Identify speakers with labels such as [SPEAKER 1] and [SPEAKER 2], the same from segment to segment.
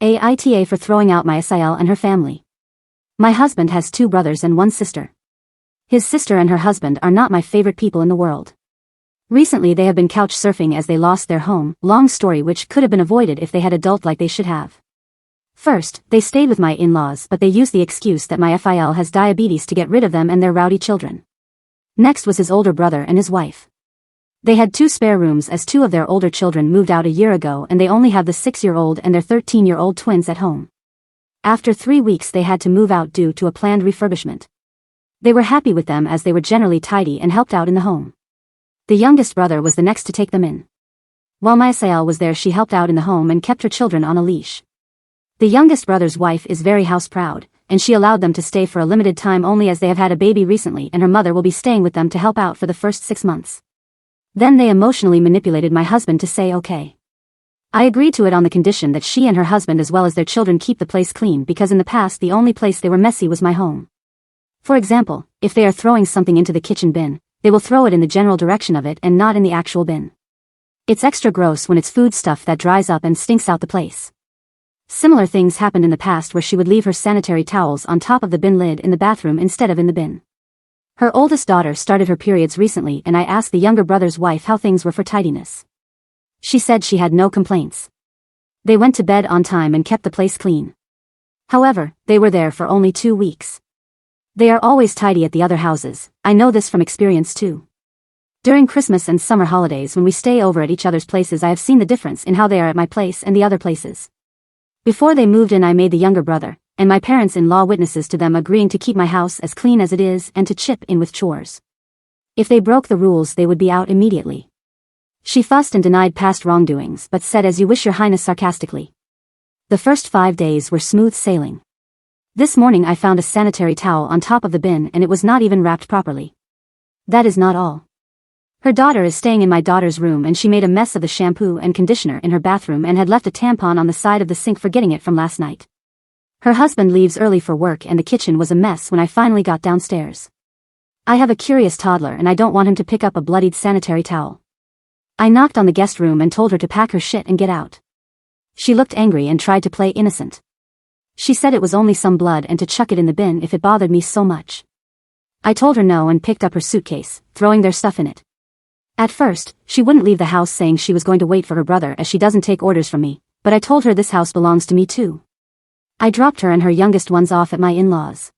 [SPEAKER 1] AITA for throwing out my SIL and her family. My husband has 2 brothers and 1 sister. His sister and her husband are not my favorite people in the world. Recently they have been couch surfing as they lost their home, long story which could have been avoided if they had adult like they should have. First, they stayed with my in-laws but they used the excuse that my FIL has diabetes to get rid of them and their rowdy children. Next was his older brother and his wife. They had 2 spare rooms as 2 of their older children moved out a year ago and they only have the 6-year-old and their 13-year-old twins at home. After 3 weeks they had to move out due to a planned refurbishment. They were happy with them as they were generally tidy and helped out in the home. The youngest brother was the next to take them in. While my SIL was there she helped out in the home and kept her children on a leash. The youngest brother's wife is very house proud, and she allowed them to stay for a limited time only as they have had a baby recently and her mother will be staying with them to help out for the first 6 months. Then they emotionally manipulated my husband to say okay. I agreed to it on the condition that she and her husband as well as their children keep the place clean because in the past the only place they were messy was my home. For example, if they are throwing something into the kitchen bin, they will throw it in the general direction of it and not in the actual bin. It's extra gross when it's food stuff that dries up and stinks out the place. Similar things happened in the past where she would leave her sanitary towels on top of the bin lid in the bathroom instead of in the bin. Her oldest daughter started her periods recently and I asked the younger brother's wife how things were for tidiness. She said she had no complaints. They went to bed on time and kept the place clean. However, they were there for only 2 weeks. They are always tidy at the other houses, I know this from experience too. During Christmas and summer holidays when we stay over at each other's places I have seen the difference in how they are at my place and the other places. Before they moved in I made the younger brother, and my parents-in-law witnesses to them agreeing to keep my house as clean as it is and to chip in with chores. If they broke the rules they would be out immediately. She fussed and denied past wrongdoings but said as you wish your highness sarcastically. The first 5 days were smooth sailing. This morning I found a sanitary towel on top of the bin and it was not even wrapped properly. That is not all. Her daughter is staying in my daughter's room and she made a mess of the shampoo and conditioner in her bathroom and had left a tampon on the side of the sink forgetting it from last night. Her husband leaves early for work and the kitchen was a mess when I finally got downstairs. I have a curious toddler and I don't want him to pick up a bloodied sanitary towel. I knocked on the guest room and told her to pack her shit and get out. She looked angry and tried to play innocent. She said it was only some blood and to chuck it in the bin if it bothered me so much. I told her no and picked up her suitcase, throwing their stuff in it. At first, she wouldn't leave the house saying she was going to wait for her brother as she doesn't take orders from me, but I told her this house belongs to me too. I dropped her and her youngest ones off at my in-laws.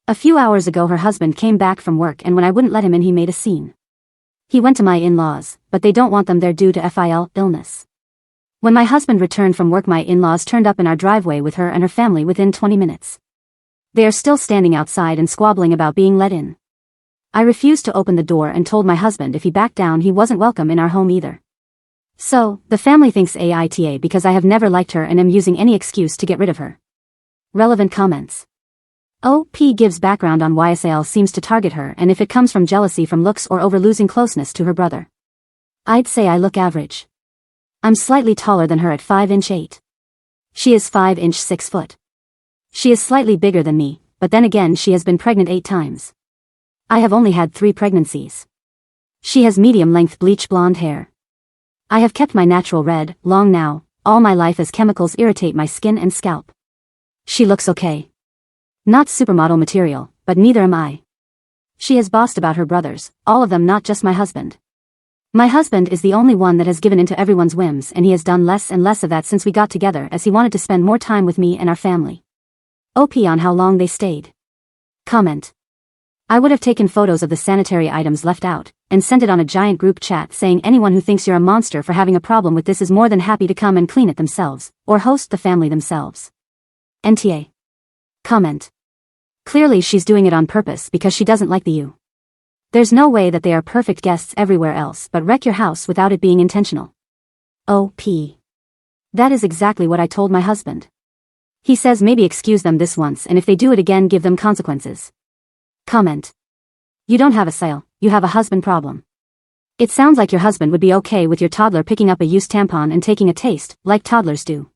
[SPEAKER 1] A few hours ago her husband came back from work and when I wouldn't let him in he made a scene. He went to my in-laws, but they don't want them there due to FIL illness. When my husband returned from work my in-laws turned up in our driveway with her and her family within 20 minutes. They are still standing outside and squabbling about being let in. I refused to open the door and told my husband if he backed down he wasn't welcome in our home either. So, the family thinks AITA because I have never liked her and am using any excuse to get rid of her. Relevant comments. OP gives background on why SIL seems to target her and if it comes from jealousy from looks or over losing closeness to her brother. I'd say I look average. I'm slightly taller than her at 5'8". She is 5'6". She is slightly bigger than me, but then again she has been pregnant 8 times. I have only had 3 pregnancies. She has medium-length bleach blonde hair. I have kept my natural red, long now, all my life as chemicals irritate my skin and scalp. She looks okay. Not supermodel material, but neither am I. She has bossed about her brothers, all of them not just my husband. My husband is the only one that has given in to everyone's whims and he has done less and less of that since we got together as he wanted to spend more time with me and our family. OP on how long they stayed. Comment. I would have taken photos of the sanitary items left out, and sent it on a giant group chat saying anyone who thinks you're a monster for having a problem with this is more than happy to come and clean it themselves, or host the family themselves. NTA. Comment. Clearly she's doing it on purpose because she doesn't like the you. There's no way that they are perfect guests everywhere else but wreck your house without it being intentional. OP. That is exactly what I told my husband. He says maybe excuse them this once and if they do it again give them consequences. Comment. You don't have a SIL, you have a husband problem. It sounds like your husband would be okay with your toddler picking up a used tampon and taking a taste, like toddlers do.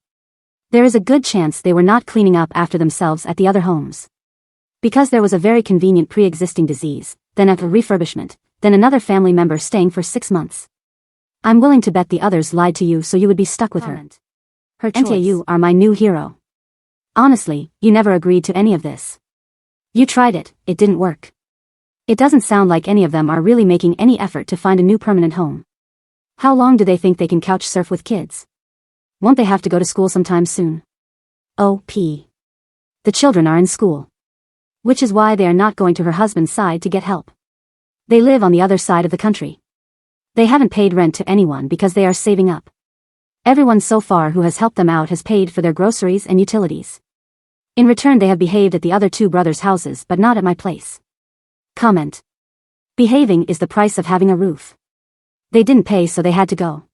[SPEAKER 1] There is a good chance they were not cleaning up after themselves at the other homes. Because there was a very convenient pre-existing disease, then a refurbishment, then another family member staying for 6 months. I'm willing to bet the others lied to you so you would be stuck with her.
[SPEAKER 2] Her choice.
[SPEAKER 1] Auntie, you are my new hero. Honestly, you never agreed to any of this. You tried it, it didn't work. It doesn't sound like any of them are really making any effort to find a new permanent home. How long do they think they can couch surf with kids? Won't they have to go to school sometime soon? The children are in school. Which is why they are not going to her husband's side to get help. They live on the other side of the country. They haven't paid rent to anyone because they are saving up. Everyone so far who has helped them out has paid for their groceries and utilities. In return they have behaved at the other two brothers' houses but not at my place. Comment. Behaving is the price of having a roof. They didn't pay so they had to go.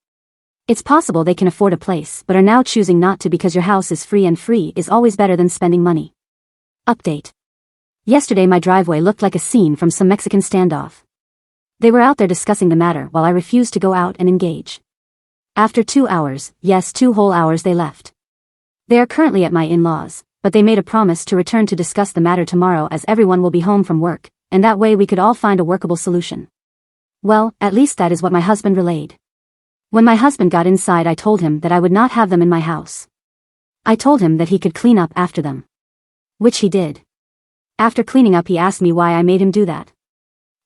[SPEAKER 1] It's possible they can afford a place but are now choosing not to because your house is free and free is always better than spending money. Update. Yesterday my driveway looked like a scene from some Mexican standoff. They were out there discussing the matter while I refused to go out and engage. After 2 hours, yes 2 whole hours they left. They are currently at my in-laws, but they made a promise to return to discuss the matter tomorrow as everyone will be home from work, and that way we could all find a workable solution. Well, at least that is what my husband relayed. When my husband got inside I told him that I would not have them in my house. I told him that he could clean up after them. Which he did. After cleaning up he asked me why I made him do that.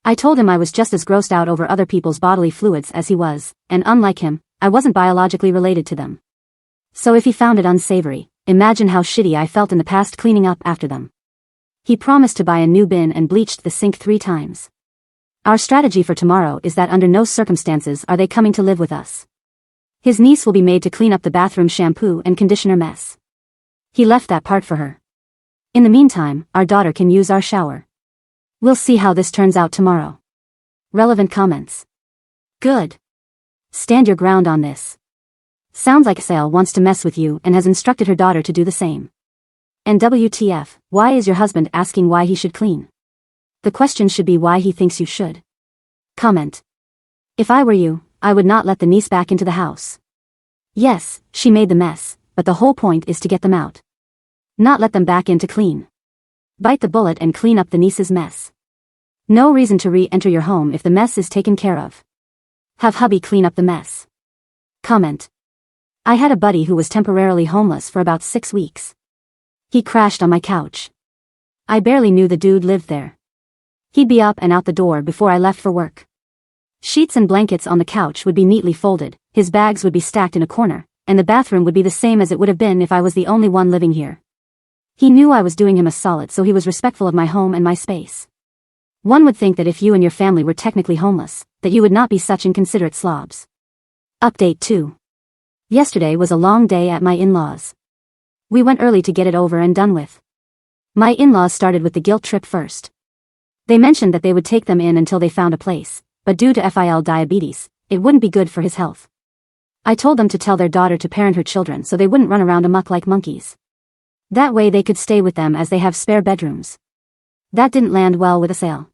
[SPEAKER 1] I told him I was just as grossed out over other people's bodily fluids as he was, and unlike him, I wasn't biologically related to them. So if he found it unsavory, imagine how shitty I felt in the past cleaning up after them. He promised to buy a new bin and bleached the sink 3 times. Our strategy for tomorrow is that under no circumstances are they coming to live with us. His niece will be made to clean up the bathroom shampoo and conditioner mess. He left that part for her. In the meantime, our daughter can use our shower. We'll see how this turns out tomorrow. Relevant comments. Good. Stand your ground on this. Sounds like SIL wants to mess with you and has instructed her daughter to do the same. And WTF, why is your husband asking why he should clean? The question should be why he thinks you should. Comment. If I were you, I would not let the niece back into the house. Yes, she made the mess, but the whole point is to get them out. Not let them back in to clean. Bite the bullet and clean up the niece's mess. No reason to re-enter your home if the mess is taken care of. Have hubby clean up the mess. Comment. I had a buddy who was temporarily homeless for about 6 weeks. He crashed on my couch. I barely knew the dude lived there. He'd be up and out the door before I left for work. Sheets and blankets on the couch would be neatly folded, his bags would be stacked in a corner, and the bathroom would be the same as it would have been if I was the only one living here. He knew I was doing him a solid so he was respectful of my home and my space. One would think that if you and your family were technically homeless, that you would not be such inconsiderate slobs. Update 2. Yesterday was a long day at my in-laws. We went early to get it over and done with. My in-laws started with the guilt trip first. They mentioned that they would take them in until they found a place, but due to SIL diabetes, it wouldn't be good for his health. I told them to tell their daughter to parent her children so they wouldn't run around amok like monkeys. That way they could stay with them as they have spare bedrooms. That didn't land well with SIL.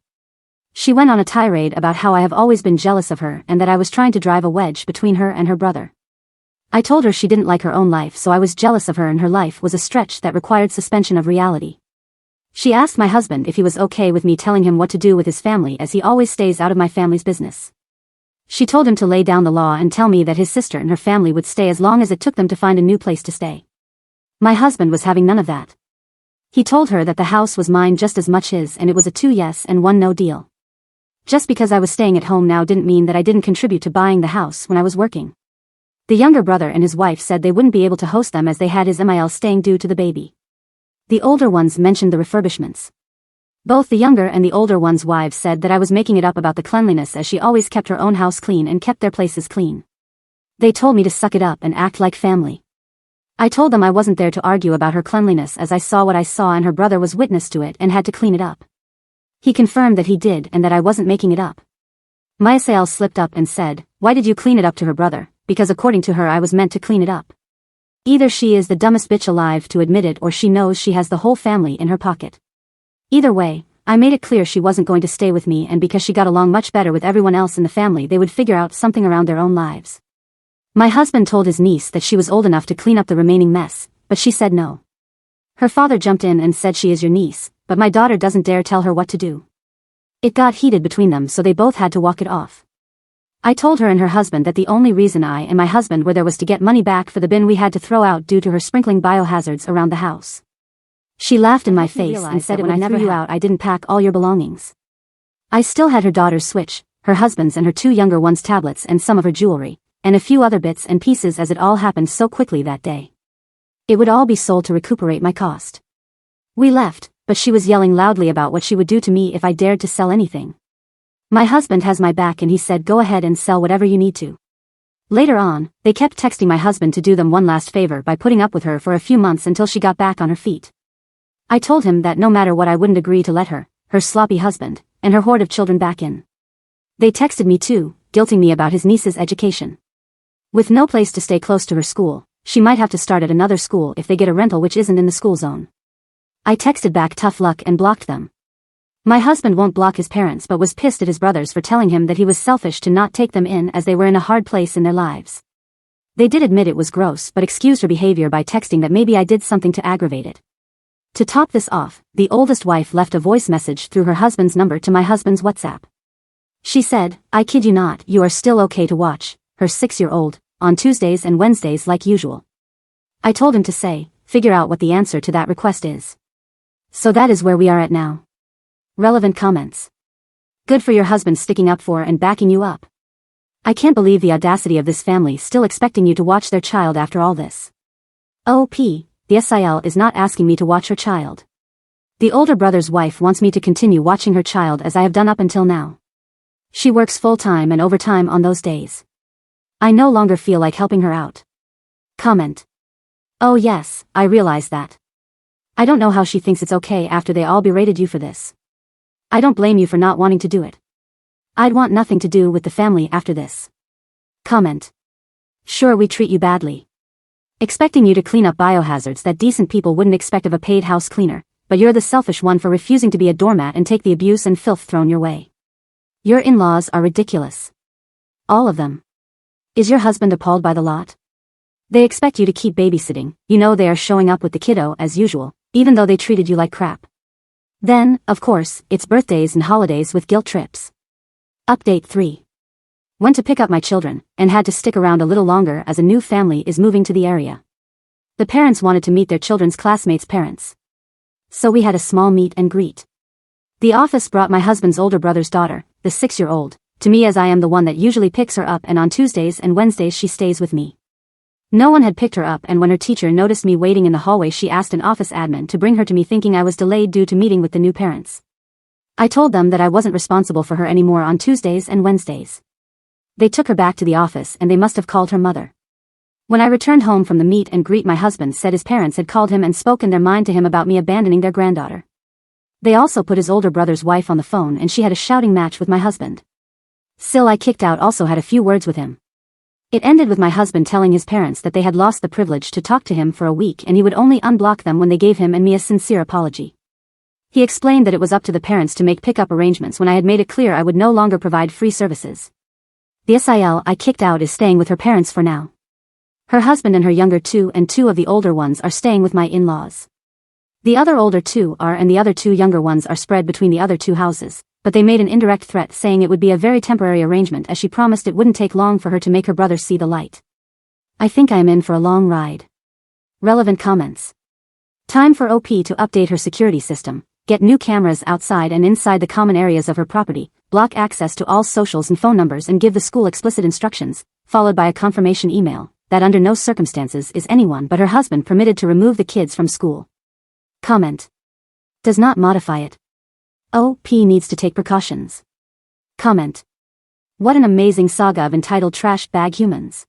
[SPEAKER 1] She went on a tirade about how I have always been jealous of her and that I was trying to drive a wedge between her and her brother. I told her she didn't like her own life so I was jealous of her and her life was a stretch that required suspension of reality. She asked my husband if he was okay with me telling him what to do with his family as he always stays out of my family's business. She told him to lay down the law and tell me that his sister and her family would stay as long as it took them to find a new place to stay. My husband was having none of that. He told her that the house was mine just as much his and it was a 2 yes and 1 no deal. Just because I was staying at home now didn't mean that I didn't contribute to buying the house when I was working. The younger brother and his wife said they wouldn't be able to host them as they had his MIL staying due to the baby. The older ones mentioned the refurbishments. Both the younger and the older one's wives said that I was making it up about the cleanliness as she always kept her own house clean and kept their places clean. They told me to suck it up and act like family. I told them I wasn't there to argue about her cleanliness as I saw what I saw and her brother was witness to it and had to clean it up. He confirmed that he did and that I wasn't making it up. My SIL slipped up and said, "Why did you clean it up to her brother?" Because according to her I was meant to clean it up. Either she is the dumbest bitch alive to admit it or she knows she has the whole family in her pocket. Either way, I made it clear she wasn't going to stay with me and because she got along much better with everyone else in the family they would figure out something around their own lives. My husband told his niece that she was old enough to clean up the remaining mess, but she said no. Her father jumped in and said she is your niece, but my daughter doesn't dare tell her what to do. It got heated between them so they both had to walk it off. I told her and her husband that the only reason I and my husband were there was to get money back for the bin we had to throw out due to her sprinkling biohazards around the house. She laughed in my face and said when I threw you out I didn't pack all your belongings. I still had her daughter's Switch, her husband's and her 2 younger ones' tablets and some of her jewelry, and a few other bits and pieces as it all happened so quickly that day. It would all be sold to recuperate my cost. We left, but she was yelling loudly about what she would do to me if I dared to sell anything. My husband has my back and he said go ahead and sell whatever you need to. Later on, they kept texting my husband to do them one last favor by putting up with her for a few months until she got back on her feet. I told him that no matter what I wouldn't agree to let her sloppy husband, and her horde of children back in. They texted me too, guilting me about his niece's education. With no place to stay close to her school, she might have to start at another school if they get a rental which isn't in the school zone. I texted back tough luck and blocked them. My husband won't block his parents but was pissed at his brothers for telling him that he was selfish to not take them in as they were in a hard place in their lives. They did admit it was gross but excused her behavior by texting that maybe I did something to aggravate it. To top this off, the oldest wife left a voice message through her husband's number to my husband's WhatsApp. She said, I kid you not, you are still okay to watch her 6-year-old on Tuesdays and Wednesdays like usual. I told him to say, figure out what the answer to that request is. So that is where we are at now. Relevant comments. Good for your husband sticking up for and backing you up. I can't believe the audacity of this family still expecting you to watch their child after all this. OP. The SIL is not asking me to watch her child. The older brother's wife wants me to continue watching her child as I have done up until now. She works full-time and overtime on those days. I no longer feel like helping her out. Comment. Oh yes, I realize that. I don't know how she thinks it's okay after they all berated you for this. I don't blame you for not wanting to do it. I'd want nothing to do with the family after this. Comment. Sure we treat you badly. Expecting you to clean up biohazards that decent people wouldn't expect of a paid house cleaner, but you're the selfish one for refusing to be a doormat and take the abuse and filth thrown your way. Your in-laws are ridiculous. All of them. Is your husband appalled by the lot? They expect you to keep babysitting, you know they are showing up with the kiddo as usual, even though they treated you like crap. Then, of course, it's birthdays and holidays with guilt trips. Update 3. Went to pick up my children, and had to stick around a little longer as a new family is moving to the area. The parents wanted to meet their children's classmates' parents. So we had a small meet and greet. The office brought my husband's older brother's daughter, the 6-year-old, to me as I am the one that usually picks her up and on Tuesdays and Wednesdays she stays with me. No one had picked her up and when her teacher noticed me waiting in the hallway she asked an office admin to bring her to me thinking I was delayed due to meeting with the new parents. I told them that I wasn't responsible for her anymore on Tuesdays and Wednesdays. They took her back to the office and they must have called her mother. When I returned home from the meet and greet my husband said his parents had called him and spoken their mind to him about me abandoning their granddaughter. They also put his older brother's wife on the phone and she had a shouting match with my husband. SIL I kicked out also had a few words with him. It ended with my husband telling his parents that they had lost the privilege to talk to him for a week and he would only unblock them when they gave him and me a sincere apology. He explained that it was up to the parents to make pickup arrangements when I had made it clear I would no longer provide free services. The SIL I kicked out is staying with her parents for now. Her husband and her younger 2 and 2 of the older ones are staying with my in-laws. The other older 2 are and the other 2 younger ones are spread between the other 2 houses, but they made an indirect threat saying it would be a very temporary arrangement as she promised it wouldn't take long for her to make her brother see the light. I think I am in for a long ride. Relevant comments. Time for OP to update her security system, get new cameras outside and inside the common areas of her property, block access to all socials and phone numbers and give the school explicit instructions, followed by a confirmation email, that under no circumstances is anyone but her husband permitted to remove the kids from school. Comment. Does not modify it. OP needs to take precautions. Comment. What an amazing saga of entitled trash bag humans.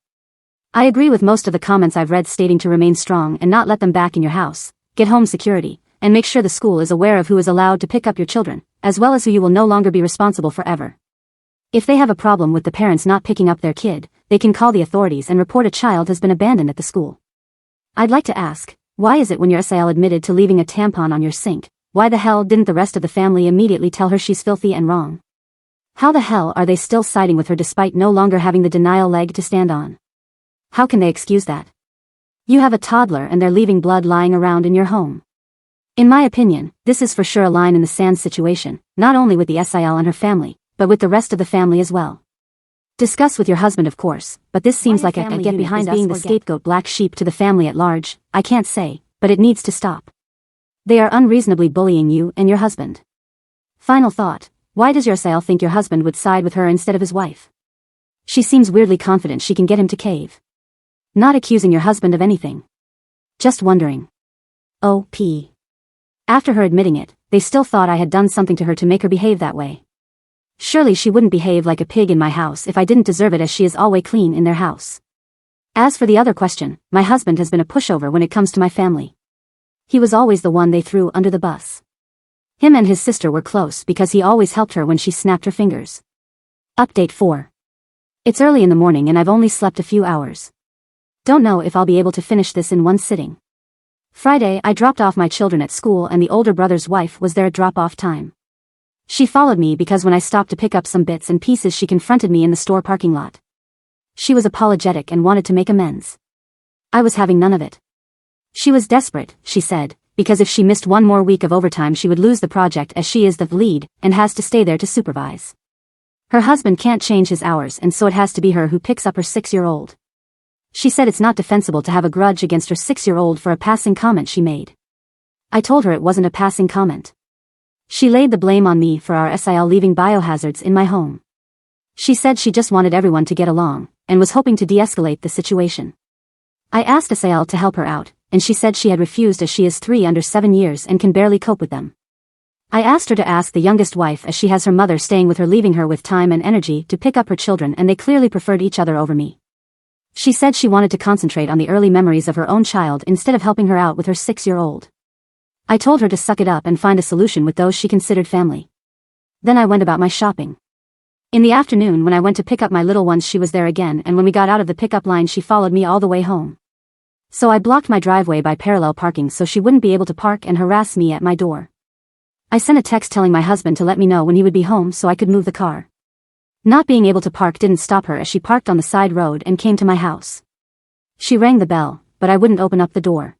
[SPEAKER 1] I agree with most of the comments I've read stating to remain strong and not let them back in your house, get home security, and make sure the school is aware of who is allowed to pick up your children, as well as who you will no longer be responsible forever. If they have a problem with the parents not picking up their kid, they can call the authorities and report a child has been abandoned at the school. I'd like to ask, why is it when your SIL admitted to leaving a tampon on your sink, why the hell didn't the rest of the family immediately tell her she's filthy and wrong? How the hell are they still siding with her despite no longer having the denial leg to stand on? How can they excuse that? You have a toddler and they're leaving blood lying around in your home. In my opinion, this is for sure a line in the sand situation, not only with the SIL and her family, but with the rest of the family as well. Discuss with your husband of course, but this seems like a get behind us being the scapegoat black sheep to the family at large. I can't say, but it needs to stop. They are unreasonably bullying you and your husband. Final thought, why does your SIL think your husband would side with her instead of his wife? She seems weirdly confident she can get him to cave. Not accusing your husband of anything. Just wondering. O.P. After her admitting it, they still thought I had done something to her to make her behave that way. Surely she wouldn't behave like a pig in my house if I didn't deserve it, as she is always clean in their house. As for the other question, my husband has been a pushover when it comes to my family. He was always the one they threw under the bus. Him and his sister were close because he always helped her when she snapped her fingers. Update 4. It's early in the morning and I've only slept a few hours. Don't know if I'll be able to finish this in one sitting. Friday, I dropped off my children at school and the older brother's wife was there at drop-off time. She followed me because when I stopped to pick up some bits and pieces she confronted me in the store parking lot. She was apologetic and wanted to make amends. I was having none of it. She was desperate, she said, because if she missed one more week of overtime she would lose the project as she is the lead and has to stay there to supervise. Her husband can't change his hours and so it has to be her who picks up her 6-year-old. She said it's not defensible to have a grudge against her 6-year-old for a passing comment she made. I told her it wasn't a passing comment. She laid the blame on me for our SIL leaving biohazards in my home. She said she just wanted everyone to get along, and was hoping to de-escalate the situation. I asked SIL to help her out, and she said she had refused as she is 3 under 7 years and can barely cope with them. I asked her to ask the youngest wife as she has her mother staying with her, leaving her with time and energy to pick up her children, and they clearly preferred each other over me. She said she wanted to concentrate on the early memories of her own child instead of helping her out with her 6-year-old. I told her to suck it up and find a solution with those she considered family. Then I went about my shopping. In the afternoon when I went to pick up my little ones she was there again, and when we got out of the pickup line she followed me all the way home. So I blocked my driveway by parallel parking so she wouldn't be able to park and harass me at my door. I sent a text telling my husband to let me know when he would be home so I could move the car. Not being able to park didn't stop her as she parked on the side road and came to my house. She rang the bell, but I wouldn't open up the door.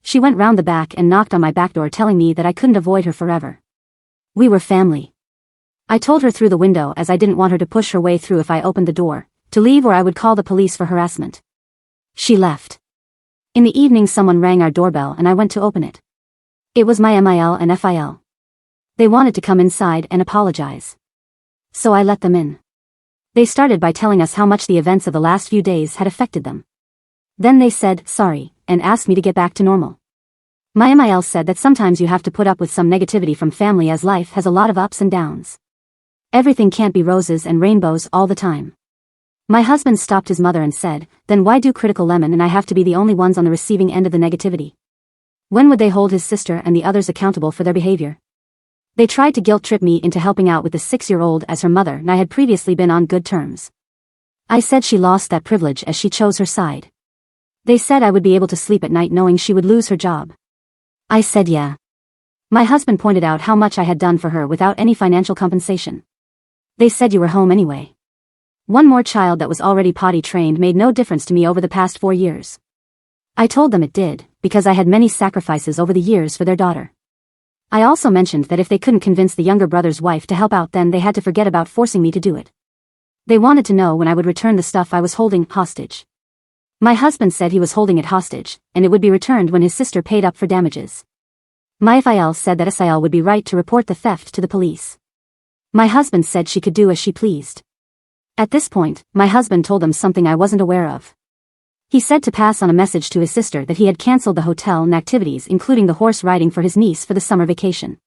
[SPEAKER 1] She went round the back and knocked on my back door telling me that I couldn't avoid her forever. We were family. I told her through the window as I didn't want her to push her way through if I opened the door, to leave or I would call the police for harassment. She left. In the evening someone rang our doorbell and I went to open it. It was my MIL and FIL. They wanted to come inside and apologize. So I let them in. They started by telling us how much the events of the last few days had affected them. Then they said sorry, and asked me to get back to normal. My MIL said that sometimes you have to put up with some negativity from family as life has a lot of ups and downs. Everything can't be roses and rainbows all the time. My husband stopped his mother and said, then why do critical lemon and I have to be the only ones on the receiving end of the negativity? When would they hold his sister and the others accountable for their behavior? They tried to guilt-trip me into helping out with the 6-year-old as her mother and I had previously been on good terms. I said she lost that privilege as she chose her side. They said I would be able to sleep at night knowing she would lose her job. I said yeah. My husband pointed out how much I had done for her without any financial compensation. They said you were home anyway. One more child that was already potty trained made no difference to me over the past 4 years. I told them it did, because I had many sacrifices over the years for their daughter. I also mentioned that if they couldn't convince the younger brother's wife to help out then they had to forget about forcing me to do it. They wanted to know when I would return the stuff I was holding hostage. My husband said he was holding it hostage, and it would be returned when his sister paid up for damages. My FIL said that SIL would be right to report the theft to the police. My husband said she could do as she pleased. At this point, my husband told them something I wasn't aware of. He said to pass on a message to his sister that he had cancelled the hotel and activities including the horse riding for his niece for the summer vacation.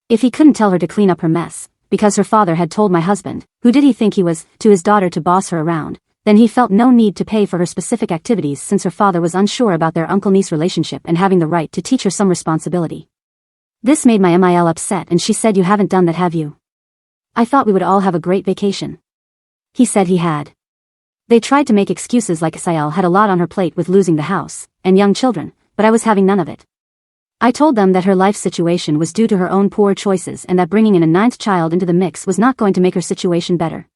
[SPEAKER 1] If he couldn't tell her to clean up her mess, because her father had told my husband, who did he think he was, to his daughter to boss her around, then he felt no need to pay for her specific activities since her father was unsure about their uncle-niece relationship and having the right to teach her some responsibility. This made my MIL upset and she said, you haven't done that, have you? I thought we would all have a great vacation. He said he had. They tried to make excuses like SIL had a lot on her plate with losing the house and young children, but I was having none of it. I told them that her life situation was due to her own poor choices and that bringing in a 9th child into the mix was not going to make her situation better.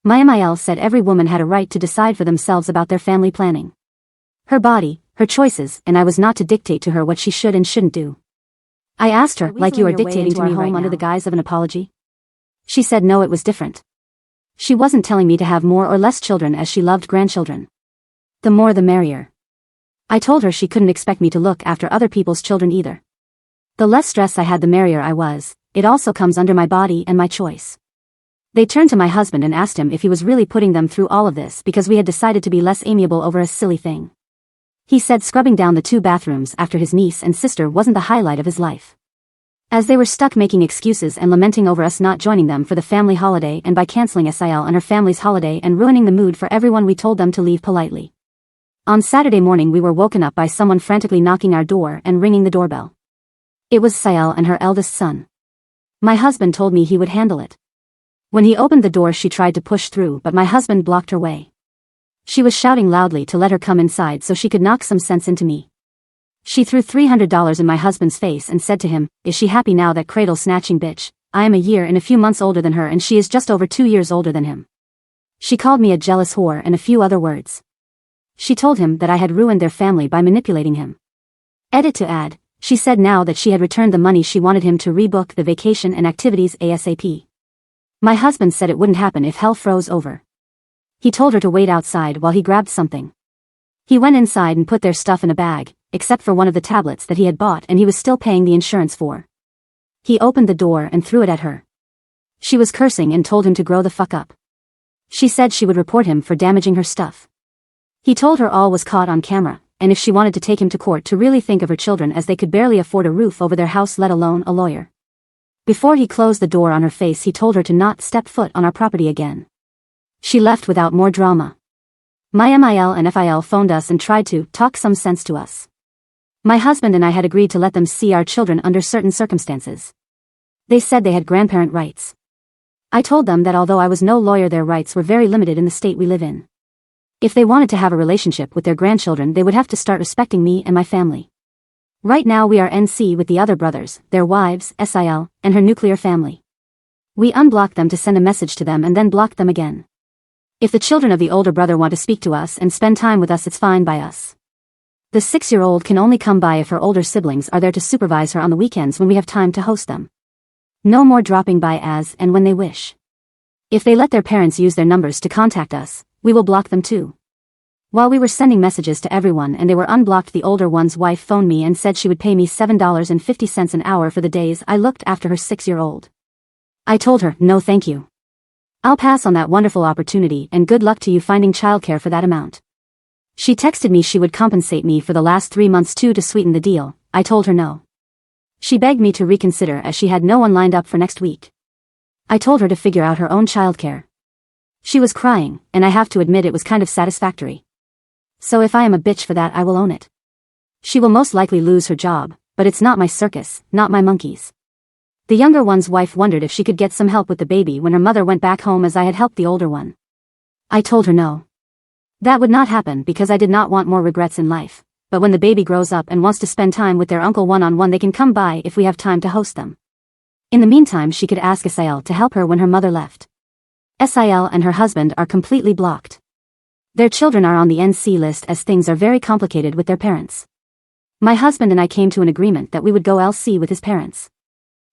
[SPEAKER 1] My MIL said every woman had a right to decide for themselves about their family planning. Her body, her choices, and I was not to dictate to her what she should and shouldn't do. I asked her, like you are dictating to me home under the guise of an apology? She said no, it was different. She wasn't telling me to have more or less children as she loved grandchildren. The more the merrier. I told her she couldn't expect me to look after other people's children either. The less stress I had the merrier I was. It also comes under my body and my choice. They turned to my husband and asked him if he was really putting them through all of this because we had decided to be less amiable over a silly thing. He said scrubbing down the 2 bathrooms after his niece and sister wasn't the highlight of his life. As they were stuck making excuses and lamenting over us not joining them for the family holiday and by canceling SIL and her family's holiday and ruining the mood for everyone, we told them to leave politely. On Saturday morning we were woken up by someone frantically knocking our door and ringing the doorbell. It was SIL and her eldest son. My husband told me he would handle it. When he opened the door she tried to push through but my husband blocked her way. She was shouting loudly to let her come inside so she could knock some sense into me. She threw $300 in my husband's face and said to him, "Is she happy now, that cradle-snatching bitch? I am a year and a few months older than her and she is just over 2 years older than him." She called me a jealous whore and a few other words. She told him that I had ruined their family by manipulating him. Edit to add, she said now that she had returned the money she wanted him to rebook the vacation and activities ASAP. My husband said it wouldn't happen if hell froze over. He told her to wait outside while he grabbed something. He went inside and put their stuff in a bag, except for one of the tablets that he had bought and he was still paying the insurance for. He opened the door and threw it at her. She was cursing and told him to grow the fuck up. She said she would report him for damaging her stuff. He told her all was caught on camera, and if she wanted to take him to court to really think of her children, as they could barely afford a roof over their house let alone a lawyer. Before he closed the door on her face he told her to not step foot on our property again. She left without more drama. My MIL and FIL phoned us and tried to talk some sense to us. My husband and I had agreed to let them see our children under certain circumstances. They said they had grandparent rights. I told them that although I was no lawyer, their rights were very limited in the state we live in. If they wanted to have a relationship with their grandchildren, they would have to start respecting me and my family. Right now we are NC with the other brothers, their wives, SIL, and her nuclear family. We unblocked them to send a message to them and then blocked them again. If the children of the older brother want to speak to us and spend time with us, it's fine by us. The 6-year-old can only come by if her older siblings are there to supervise her on the weekends when we have time to host them. No more dropping by as and when they wish. If they let their parents use their numbers to contact us, we will block them too. While we were sending messages to everyone and they were unblocked, the older one's wife phoned me and said she would pay me $7.50 an hour for the days I looked after her 6-year-old. I told her, no thank you. I'll pass on that wonderful opportunity and good luck to you finding childcare for that amount. She texted me she would compensate me for the last 3 months too to sweeten the deal. I told her no. She begged me to reconsider as she had no one lined up for next week. I told her to figure out her own childcare. She was crying, and I have to admit it was kind of satisfactory. So if I am a bitch for that, I will own it. She will most likely lose her job, but it's not my circus, not my monkeys. The younger one's wife wondered if she could get some help with the baby when her mother went back home, as I had helped the older one. I told her no. That would not happen because I did not want more regrets in life, but when the baby grows up and wants to spend time with their uncle one-on-one, they can come by if we have time to host them. In the meantime, she could ask SIL to help her when her mother left. SIL and her husband are completely blocked. Their children are on the NC list as things are very complicated with their parents. My husband and I came to an agreement that we would go LC with his parents.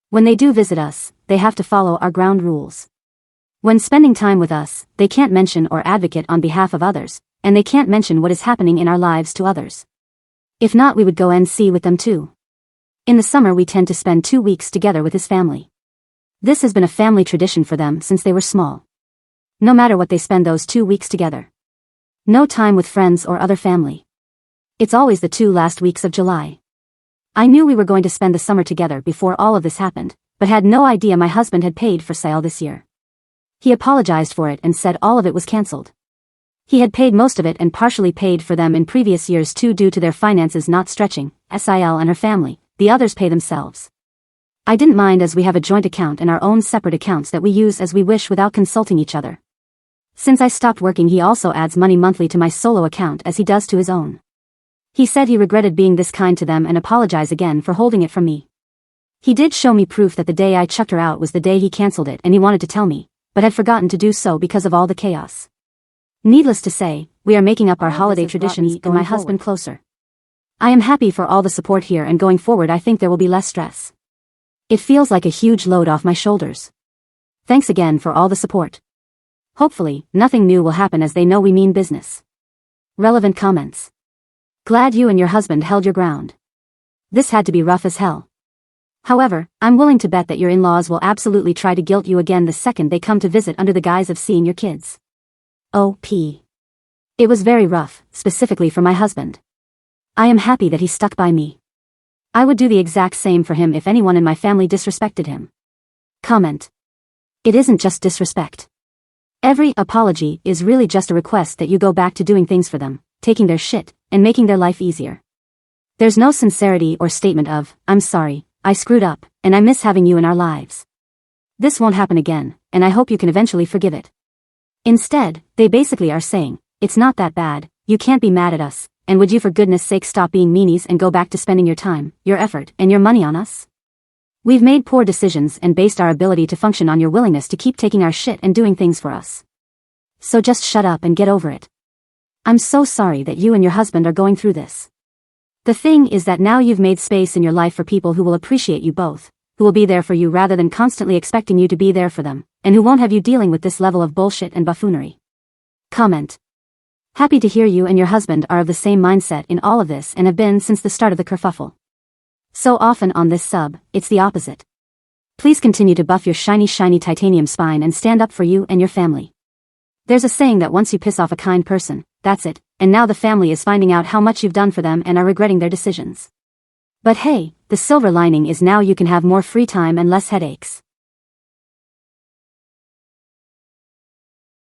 [SPEAKER 1] When they do visit us, they have to follow our ground rules. When spending time with us, they can't mention or advocate on behalf of others, and they can't mention what is happening in our lives to others. If not, we would go NC with them too. In the summer we tend to spend 2 weeks together with his family. This has been a family tradition for them since they were small. No matter what, they spend those 2 weeks together. No time with friends or other family. It's always the 2 last weeks of July. I knew we were going to spend the summer together before all of this happened, but had no idea my husband had paid for SIL this year. He apologized for it and said all of it was cancelled. He had paid most of it and partially paid for them in previous years too, due to their finances not stretching, SIL and her family. The others pay themselves. I didn't mind as we have a joint account and our own separate accounts that we use as we wish without consulting each other. Since I stopped working, he also adds money monthly to my solo account as he does to his own. He said he regretted being this kind to them and apologized again for holding it from me. He did show me proof that the day I chucked her out was the day he cancelled it, and he wanted to tell me, but had forgotten to do so because of all the chaos. Needless to say, we are making up our holiday traditions and my husband closer. I am happy for all the support here, and going forward I think there will be less stress. It feels like a huge load off my shoulders. Thanks again for all the support. Hopefully, nothing new will happen as they know we mean business. Relevant comments. Glad you and your husband held your ground. This had to be rough as hell. However, I'm willing to bet that your in-laws will absolutely try to guilt you again the second they come to visit under the guise of seeing your kids. O.P. It was very rough, specifically for my husband. I am happy that he stuck by me. I would do the exact same for him if anyone in my family disrespected him. Comment. It isn't just disrespect. Every apology is really just a request that you go back to doing things for them, taking their shit, and making their life easier. There's no sincerity or statement of, I'm sorry, I screwed up, and I miss having you in our lives. This won't happen again, and I hope you can eventually forgive it. Instead, they basically are saying, it's not that bad, you can't be mad at us, and would you for goodness sake stop being meanies and go back to spending your time, your effort, and your money on us? We've made poor decisions and based our ability to function on your willingness to keep taking our shit and doing things for us. So just shut up and get over it. I'm so sorry that you and your husband are going through this. The thing is that now you've made space in your life for people who will appreciate you both, who will be there for you rather than constantly expecting you to be there for them, and who won't have you dealing with this level of bullshit and buffoonery. Comment. Happy to hear you and your husband are of the same mindset in all of this and have been since the start of the kerfuffle. So often on this sub, it's the opposite. Please continue to buff your shiny titanium spine and stand up for you and your family. There's a saying that once you piss off a kind person, that's it, and now the family is finding out how much you've done for them and are regretting their decisions. But hey, the silver lining is now you can have more free time and less headaches.